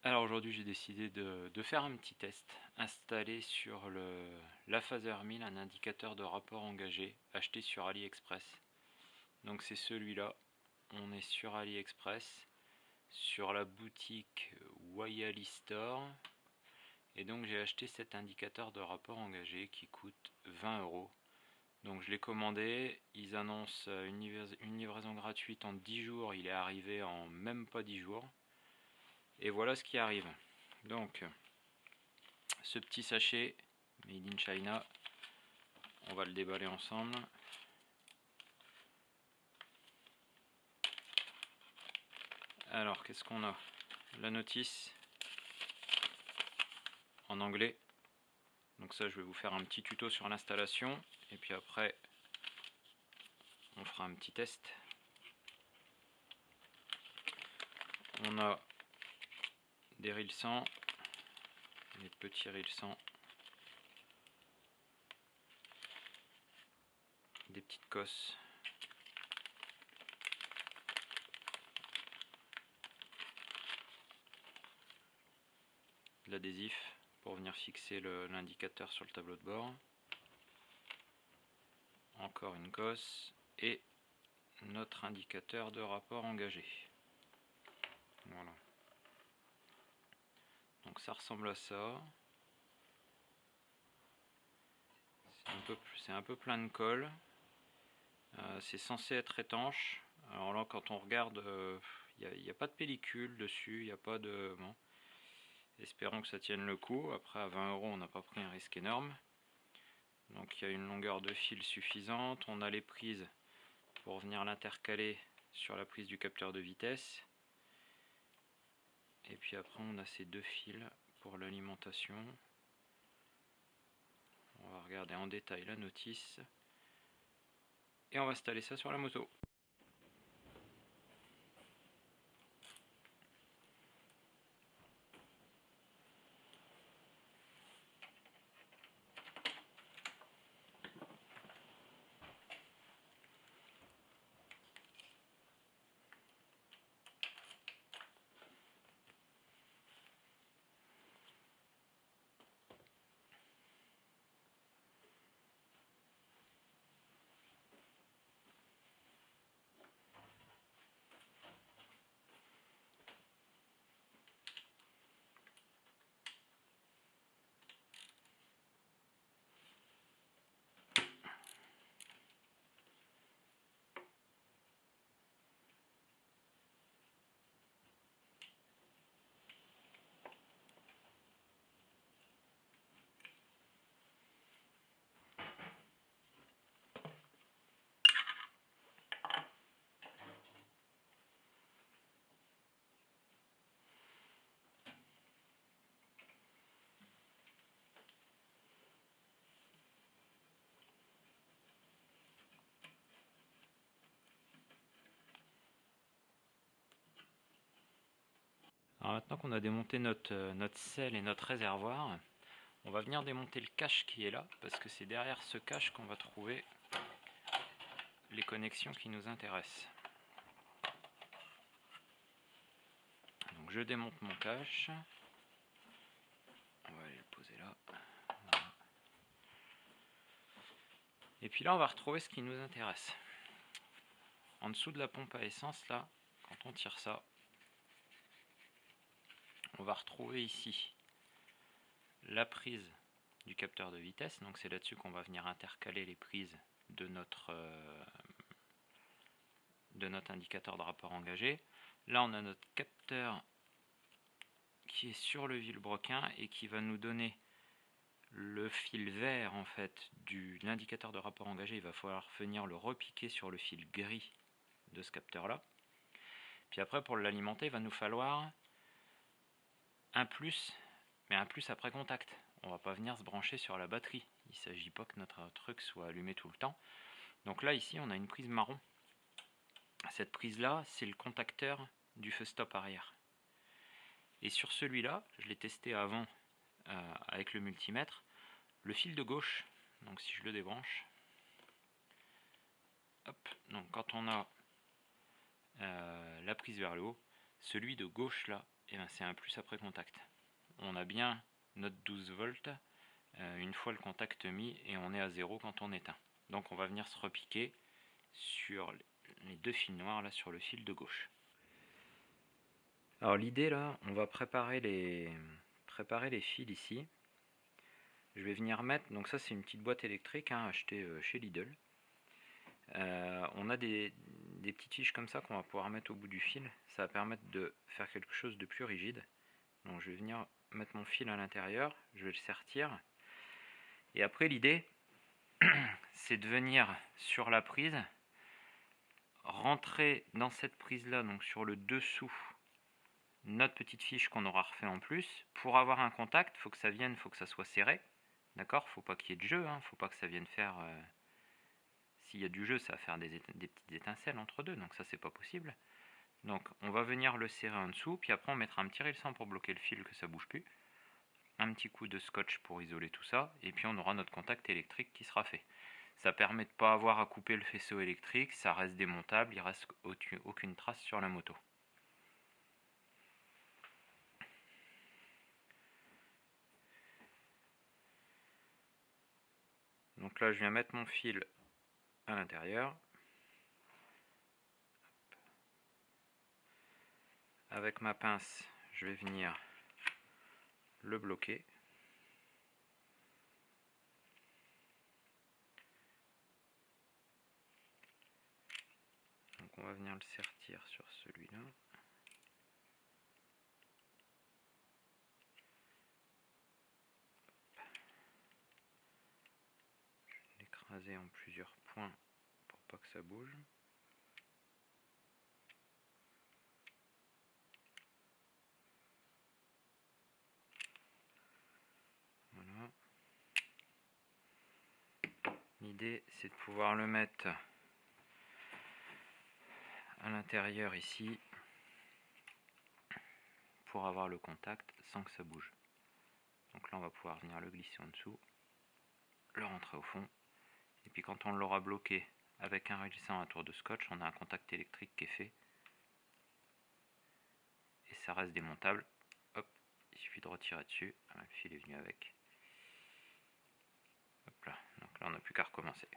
Alors aujourd'hui j'ai décidé de faire un petit test, installé sur la Phaser 1000, un indicateur de rapport engagé, acheté sur AliExpress. Donc c'est celui-là, on est sur AliExpress, sur la boutique Wayali Store, et donc j'ai acheté cet indicateur de rapport engagé qui coûte 20 euros. Donc je l'ai commandé, ils annoncent une livraison gratuite en 10 jours, il est arrivé en même pas 10 jours. Et voilà ce qui arrive. Donc, ce petit sachet Made in China, on va le déballer ensemble. Alors, qu'est-ce qu'on a? La notice en anglais. Donc ça, je vais vous faire un petit tuto sur l'installation. Et puis après, on fera un petit test. On a des rilles 100, des petits rilles 100, des petites cosses, de l'adhésif pour venir fixer l'indicateur sur le tableau de bord, encore une cosse et notre indicateur de rapport engagé. Voilà. Donc ça ressemble à ça. C'est un peu plein de colle. C'est censé être étanche. Alors là, quand on regarde, il n'y a pas de pellicule dessus, il n'y a pas de... Bon. Espérons que ça tienne le coup. Après, à 20 euros, on n'a pas pris un risque énorme. Donc il y a une longueur de fil suffisante. On a les prises pour venir l'intercaler sur la prise du capteur de vitesse. Et puis après, on a ces deux fils pour l'alimentation. On va regarder en détail la notice. Et on va installer ça sur la moto. Alors maintenant qu'on a démonté notre selle et notre réservoir, on va venir démonter le cache qui est là, parce que c'est derrière ce cache qu'on va trouver les connexions qui nous intéressent. Donc je démonte mon cache. On va aller le poser là. Voilà. Et puis là on va retrouver ce qui nous intéresse. En dessous de la pompe à essence là, quand on tire ça, on va retrouver ici la prise du capteur de vitesse. Donc c'est là-dessus qu'on va venir intercaler les prises de notre indicateur de rapport engagé. Là on a notre capteur qui est sur le vilebrequin et qui va nous donner le fil vert en fait de l'indicateur de rapport engagé. Il va falloir venir le repiquer sur le fil gris de ce capteur là. Puis après pour l'alimenter il va nous falloir un plus, mais un plus après contact. On va pas venir se brancher sur la batterie. Il ne s'agit pas que notre truc soit allumé tout le temps. Donc là ici on a une prise marron. Cette prise là c'est le contacteur du feu stop arrière. Et sur celui-là, je l'ai testé avant avec le multimètre, le fil de gauche, donc si je le débranche, hop, donc quand on a la prise vers le haut, celui de gauche là et ben c'est un plus après contact. On a bien notre 12 volts une fois le contact mis et on est à 0 quand on éteint. Donc on va venir se repiquer sur les deux fils noirs là sur le fil de gauche. Alors l'idée là, on va préparer les fils ici. Je vais venir mettre, donc ça c'est une petite boîte électrique achetée chez Lidl. On a des petites fiches comme ça qu'on va pouvoir mettre au bout du fil. Ça va permettre de faire quelque chose de plus rigide. Donc je vais venir mettre mon fil à l'intérieur, je vais le sertir. Et après l'idée, c'est de venir sur la prise, rentrer dans cette prise là, donc sur le dessous, notre petite fiche qu'on aura refait en plus. Pour avoir un contact, il faut que ça vienne, faut que ça soit serré. D'accord, faut pas qu'il y ait de jeu, faut pas que ça vienne faire... s'il y a du jeu, ça va faire des petites étincelles entre deux, donc ça c'est pas possible. Donc on va venir le serrer en dessous, puis après on mettra un petit rilsan pour bloquer le fil, que ça bouge plus. Un petit coup de scotch pour isoler tout ça, et puis on aura notre contact électrique qui sera fait. Ça permet de ne pas avoir à couper le faisceau électrique, ça reste démontable, il ne reste aucune trace sur la moto. Donc là je viens mettre mon fil à l'intérieur. Avec ma pince, je vais venir le bloquer. Donc on va venir le sertir sur celui-là. L'écraser en plusieurs points pour pas que ça bouge. Voilà. L'idée c'est de pouvoir le mettre à l'intérieur ici pour avoir le contact sans que ça bouge. Donc là on va pouvoir venir le glisser en dessous, le rentrer au fond, et puis quand on l'aura bloqué avec un rilsan à tour de scotch, on a un contact électrique qui est fait et ça reste démontable. Hop, il suffit de retirer dessus, le fil est venu avec. Hop là, donc là on n'a plus qu'à recommencer.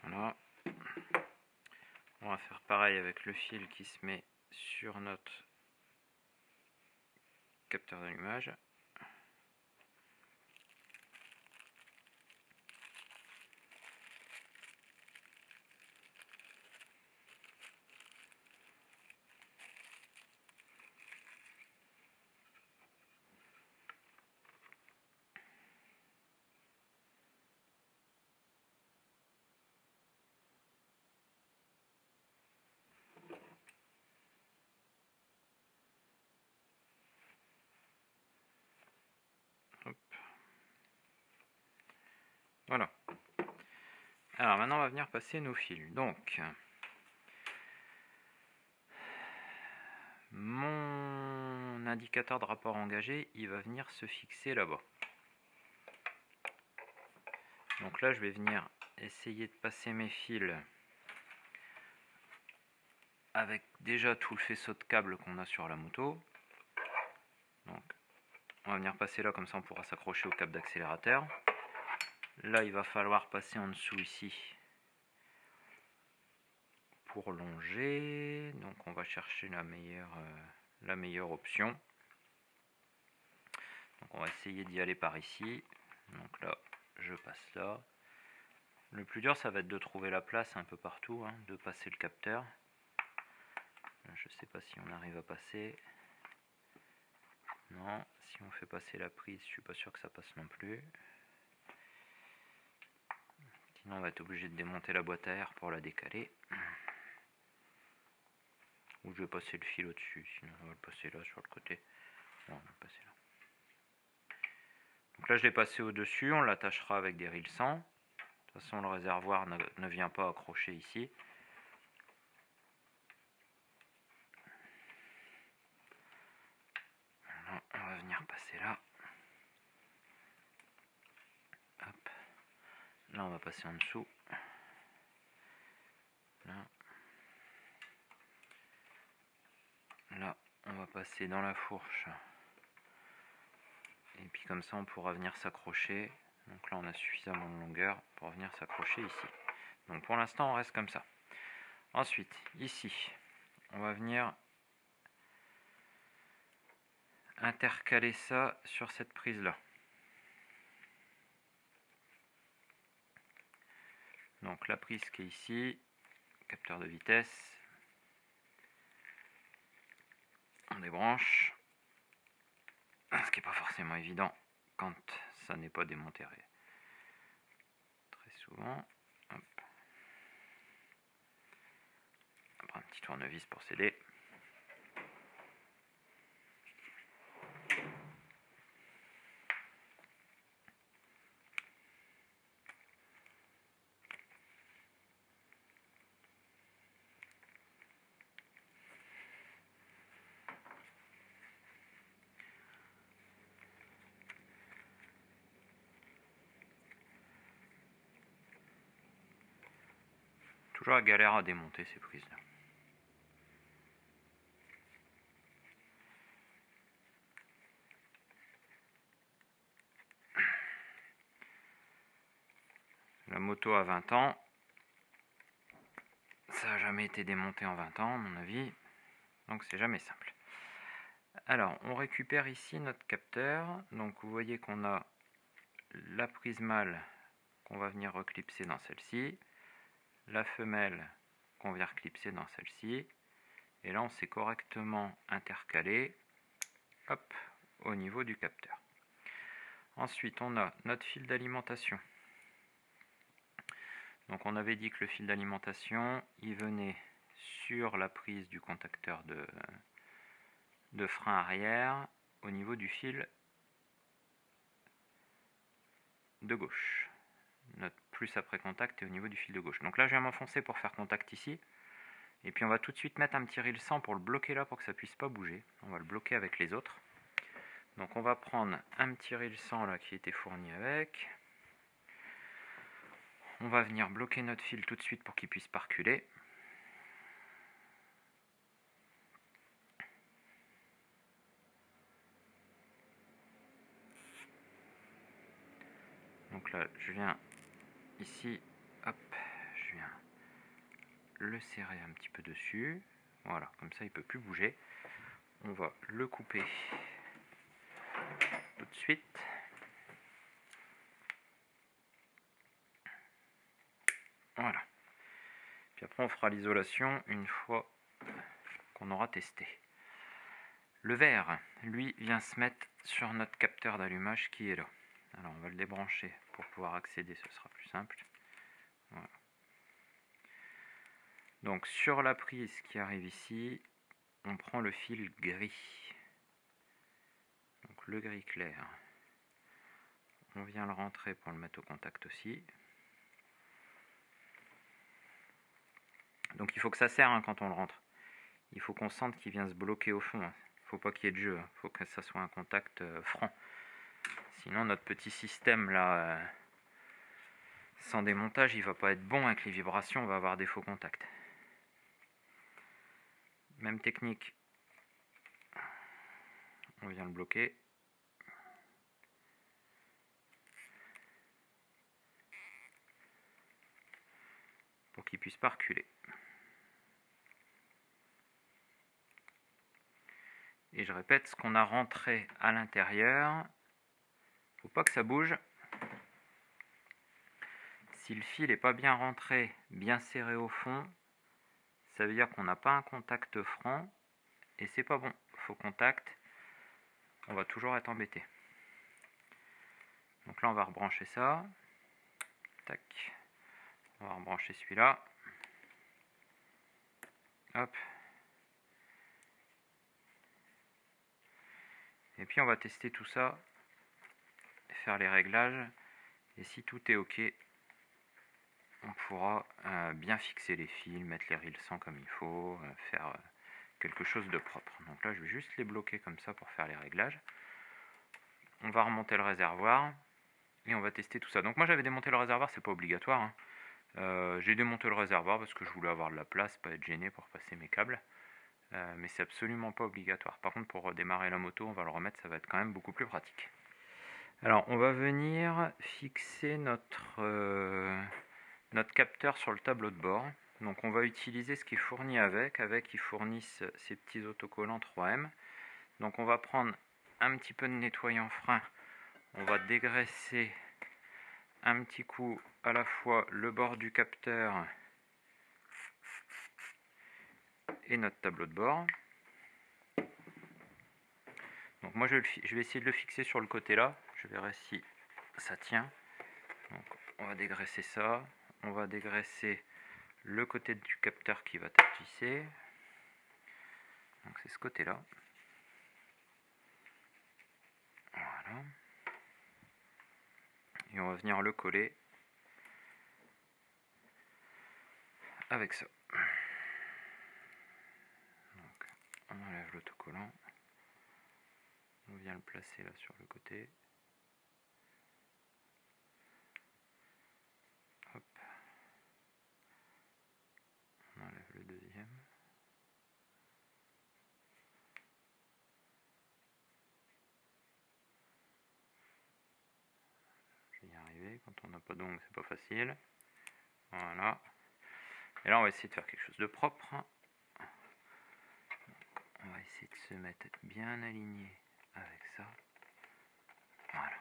Voilà. On va faire pareil avec le fil qui se met sur notre capteur d'allumage. Hop. Voilà. Alors maintenant on va venir passer nos fils. Donc mon indicateur de rapport engagé, il va venir se fixer là-bas. Donc là je vais venir essayer de passer mes fils avec déjà tout le faisceau de câbles qu'on a sur la moto. Donc On va venir passer là, comme ça on pourra s'accrocher au câble d'accélérateur. Là, il va falloir passer en dessous ici pour longer. Donc on va chercher la meilleure option. Donc on va essayer d'y aller par ici. Donc là, je passe là. Le plus dur, ça va être de trouver la place un peu partout, hein, de passer le capteur. Je ne sais pas si on arrive à passer. Non, si on fait passer la prise, je suis pas sûr que ça passe non plus. Sinon, on va être obligé de démonter la boîte à air pour la décaler. Ou je vais passer le fil au-dessus, sinon on va le passer là sur le côté. Non, on va le passer là. Donc là, je l'ai passé au-dessus, on l'attachera avec des rilles 100. De toute façon, le réservoir ne vient pas accrocher ici. Voilà, on va venir passer là. Hop. Là, on va passer en dessous. Là. Là, on va passer dans la fourche. Et puis comme ça, on pourra venir s'accrocher. Donc là, on a suffisamment de longueur pour venir s'accrocher ici. Donc pour l'instant, on reste comme ça. Ensuite, ici, on va venir intercaler ça sur cette prise-là. Donc la prise qui est ici, capteur de vitesse. On débranche. Ce qui n'est pas forcément évident quand ça n'est pas démonté très souvent. Hop. On prend un petit tournevis pour s'aider. Toujours la galère à démonter ces prises-là. La moto a 20 ans. Ça n'a jamais été démonté en 20 ans, à mon avis. Donc c'est jamais simple. Alors, on récupère ici notre capteur. Donc vous voyez qu'on a la prise mâle qu'on va venir reclipser dans celle-ci. La femelle qu'on vient reclipser dans celle-ci. Et là, on s'est correctement intercalé, hop, au niveau du capteur. Ensuite, on a notre fil d'alimentation. Donc on avait dit que le fil d'alimentation, il venait sur la prise du contacteur de frein arrière au niveau du fil de gauche. Notre plus après contact est au niveau du fil de gauche. Donc là, je viens m'enfoncer pour faire contact ici. Et puis on va tout de suite mettre un petit ril 100 pour le bloquer là, pour que ça ne puisse pas bouger. On va le bloquer avec les autres. Donc on va prendre un petit ril 100 là qui était fourni avec. On va venir bloquer notre fil tout de suite pour qu'il puisse pas reculer. Donc là, je viens ici, hop, je viens le serrer un petit peu dessus. Voilà, comme ça il ne peut plus bouger. On va le couper tout de suite. Voilà. Puis après on fera l'isolation une fois qu'on aura testé. Le verre, lui, vient se mettre sur notre capteur d'allumage qui est là. Alors on va le débrancher pour pouvoir accéder, ce sera plus simple. Voilà. Donc sur la prise qui arrive ici, on prend le fil gris. Donc le gris clair. On vient le rentrer pour le mettre au contact aussi. Donc il faut que ça serre hein, quand on le rentre. Il faut qu'on sente qu'il vient se bloquer au fond. Il ne faut pas qu'il y ait de jeu. Il faut que ça soit un contact franc. Sinon notre petit système là, sans démontage, il va pas être bon avec les vibrations. On va avoir des faux contacts. Même technique. On vient le bloquer. pour qu'il ne puisse pas reculer. Et je répète, ce qu'on a rentré à l'intérieur, faut pas que ça bouge. Si le fil n'est pas bien rentré, bien serré au fond, ça veut dire qu'on n'a pas un contact franc et c'est pas bon. Faux contact, on va toujours être embêté. Donc là, on va rebrancher ça. Tac. On va rebrancher celui-là. Hop. Et puis on va tester tout ça, faire les réglages. Et si tout est OK, on pourra bien fixer les fils, mettre les rails sans comme il faut, faire quelque chose de propre. Donc là, je vais juste les bloquer comme ça pour faire les réglages. On va remonter le réservoir et on va tester tout ça. Donc moi, j'avais démonté le réservoir, c'est pas obligatoire, hein. J'ai démonté le réservoir parce que je voulais avoir de la place, pas être gêné pour passer mes câbles. Mais c'est absolument pas obligatoire. Par contre, pour redémarrer la moto, on va le remettre, ça va être quand même beaucoup plus pratique. Alors, on va venir fixer notre capteur sur le tableau de bord. Donc, on va utiliser ce qui est fourni avec. Avec, ils fournissent ces petits autocollants 3M. Donc, on va prendre un petit peu de nettoyant frein. On va dégraisser un petit coup à la fois le bord du capteur et notre tableau de bord. Donc moi je vais essayer de le fixer sur le côté là, je verrai si ça tient. Donc on va dégraisser ça, on va dégraisser le côté du capteur qui va être vissé. Donc c'est ce côté là. Voilà. Et on va venir le coller avec ça. Donc on enlève l'autocollant. On vient le placer là sur le côté. Hop. On enlève le deuxième. Je vais y arriver. Quand on n'a pas d'ongles, c'est pas facile. Voilà. Et là, on va essayer de faire quelque chose de propre. On va essayer de se mettre bien aligné avec ça. Voilà.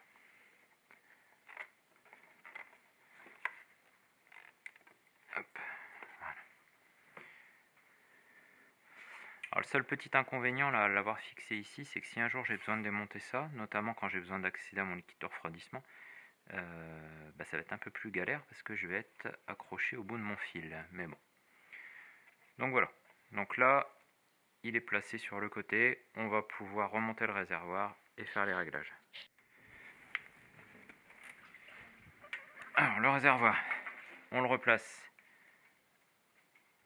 Hop. Voilà. Alors le seul petit inconvénient là, à l'avoir fixé ici, c'est que si un jour j'ai besoin de démonter ça, notamment quand j'ai besoin d'accéder à mon liquide de refroidissement, ça va être un peu plus galère parce que je vais être accroché au bout de mon fil. Mais bon. Donc voilà. Donc là, il est placé sur le côté. On va pouvoir remonter le réservoir et faire les réglages. Alors le réservoir, on le replace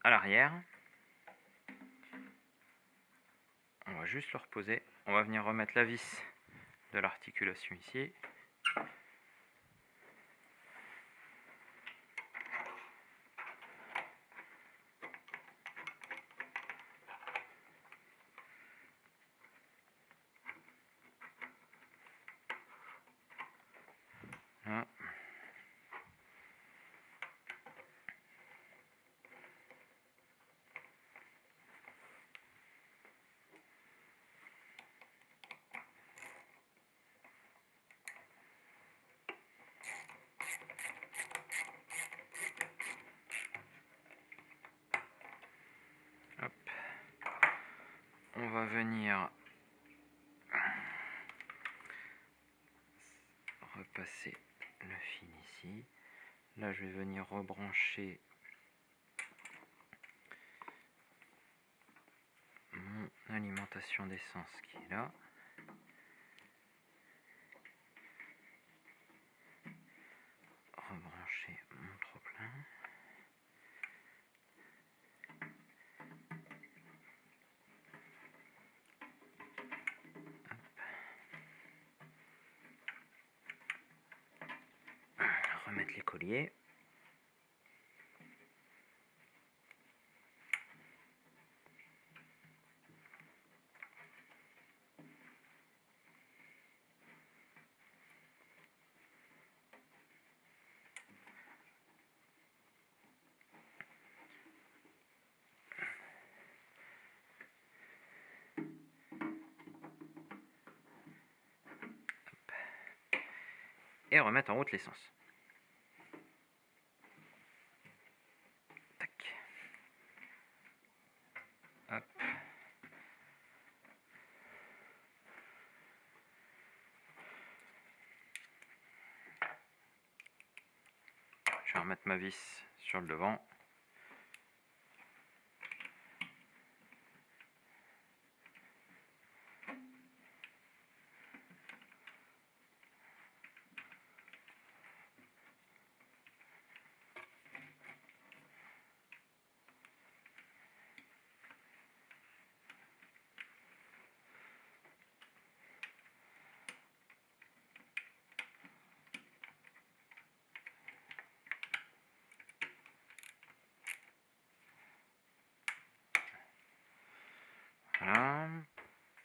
à l'arrière. On va juste le reposer. On va venir remettre la vis de l'articulation ici. Là. Hop. On va venir repasser le fil ici. Là, je vais venir rebrancher mon alimentation d'essence qui est là. Rebrancher mon trop-plein. Remettre les colliers. et remettre en route l'essence. Tac. Hop. Je vais remettre ma vis sur le devant. Voilà.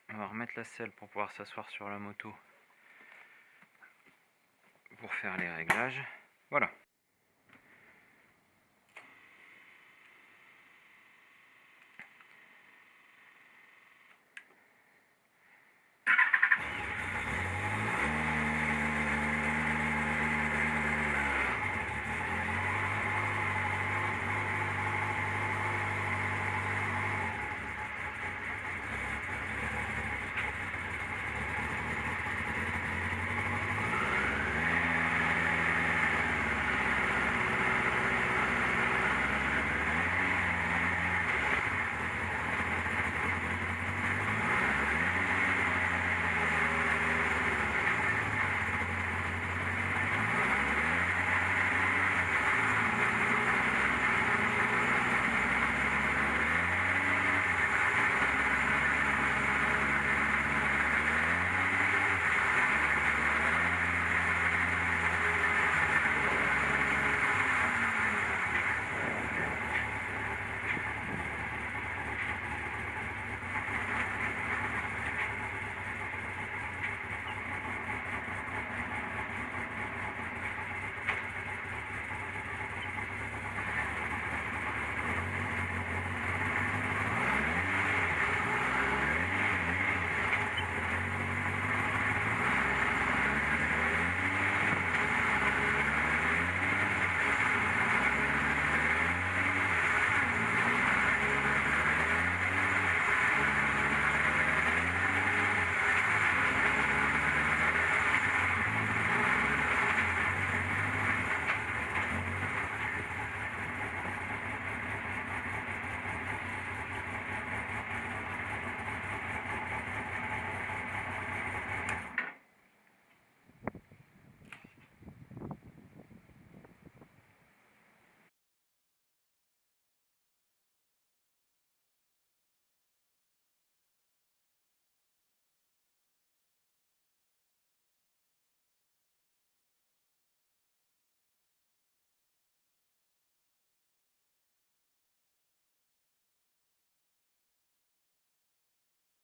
On va remettre la selle pour pouvoir s'asseoir sur la moto pour faire les réglages. Voilà.